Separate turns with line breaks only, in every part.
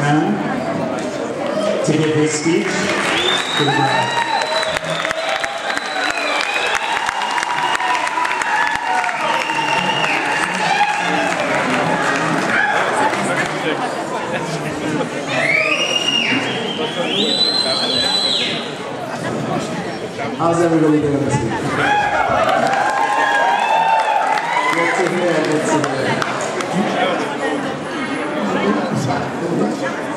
family to give his speech to the bride. How's everybody doing this week? Good to hear, good to hear.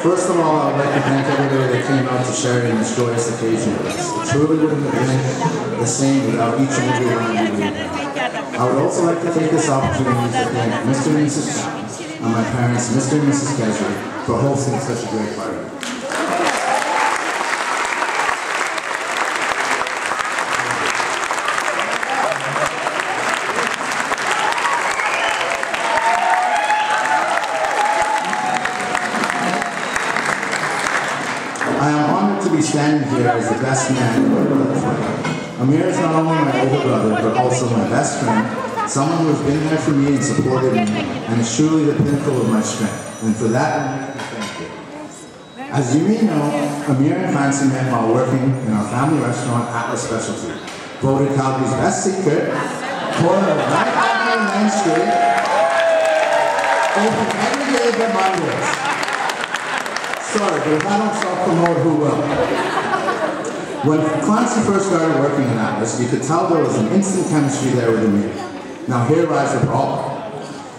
First of all, I would like to thank everybody that came out to share in this joyous occasion with us. It truly wouldn't have been the same without each and every one of you being here. I would also like to take this opportunity to thank Mr. and Mrs. Jones and my parents, Mr. and Mrs. Khezri, for hosting such a great party. Standing here as the best man in the world. Amir is not only my older brother, but also my best friend, someone who has been there for me and supported me, and is truly the pinnacle of my strength. And for that, I would like to thank you. As you may know, Amir and Clancy met while working in our family restaurant, Atlas Specialty, voted Calgary's best secret, corner of 9th Avenue and 9th Street, open every day but Mondays. Sorry, but if I don't self-promote, who will? When Clancy first started working in Atlas, you could tell there was an instant chemistry there with Amir. Now here lies the problem.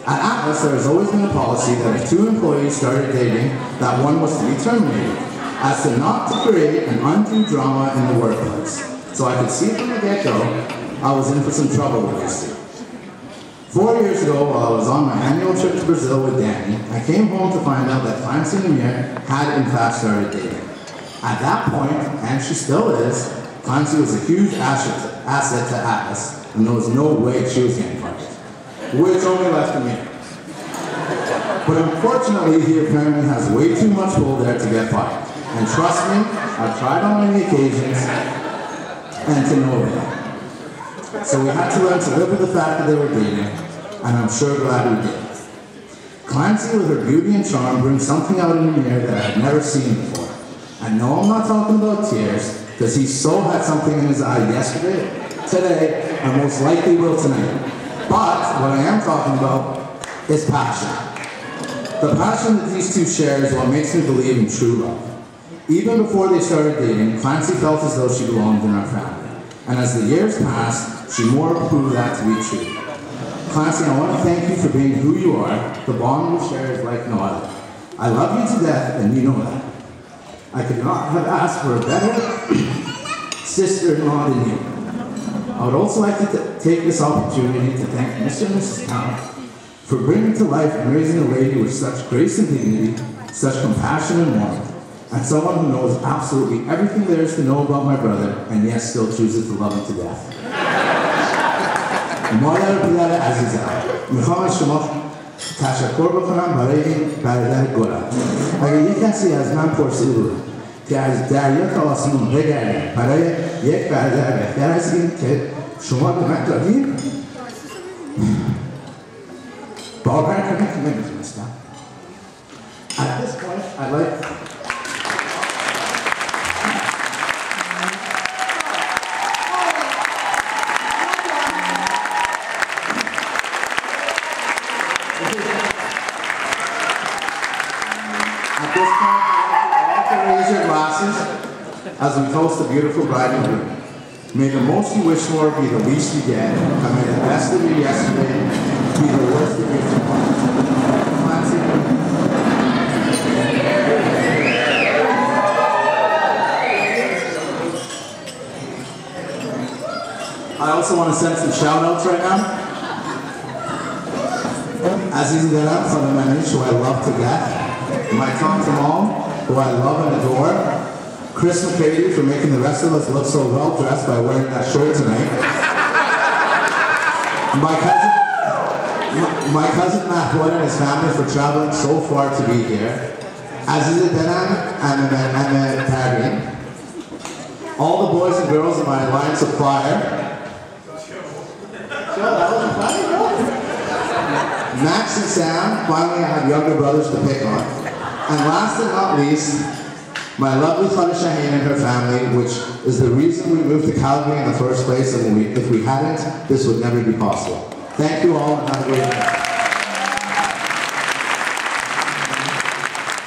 At Atlas, there has always been a policy that if two employees started dating, that one was to be terminated, as to not to create an undue drama in the workplace. So I could see from the get-go, I was in for some trouble with these two. 4 years ago, while I was on my annual trip to Brazil with Danny, I came home to find out that Clancy and Amir had in fact started dating. At that point, and she still is, Clancy was a huge asset to Atlas, and there was no way she was getting fired. Which only left Amir. But unfortunately, he apparently has way too much pull there to get fired. And trust me, I've tried on many occasions, and to no avail. So we had to learn to live with the fact that they were dating, and I'm sure glad we did. Clancy, with her beauty and charm, brings something out in Amir that I had never seen before. And no, I'm not talking about tears, because he so had something in his eye yesterday, today, and most likely will tonight. But what I am talking about is passion. The passion that these two share is what makes me believe in true love. Even before they started dating, Clancy felt as though she belonged in our family. And as the years passed, she more proved that to be true. Clancy, I want to thank you for being who you are. The bond we share is like no other. I love you to death, and you know that. I could not have asked for a better sister-in-law than you. I would also like to take this opportunity to thank Mr. and Mrs. Town for bringing to life and raising a lady with such grace and dignity, such compassion and warmth, and someone who knows absolutely everything there is to know about my brother, and yet still chooses to love him to death. مادر پدر عزیزم، میخوام از شما تشکر بکنم برای این برادر گلم. اگر یک کسی از من پرسیده بود که از دریا تا آسمون بگردم برای یک برادر بهتر از این که شما به من دادید، باور کنید که نمیتونستم. At this point, I'd like as we toast the beautiful bride and groom. May the most you wish for be the least you get, and may the best of you yesterday be the worst of you tomorrow. I also want to send some shout outs right now. Aziz Dara from the Manish, who I love to death. My Tom Tamal, who I love and adore. Chris McCady for making the rest of us look so well dressed by wearing that shirt tonight. My cousin Matt Wood and his family for traveling so far to be here. Aziz Denan and Tagin. All the boys and girls in my Alliance of Fire. Max and Sam, finally I have younger brothers to pick on. And last and not least, my lovely Khadija Shaheen and her family, which is the reason we moved to Calgary in the first place, and if we hadn't, this would never be possible. Thank you all and have a great night.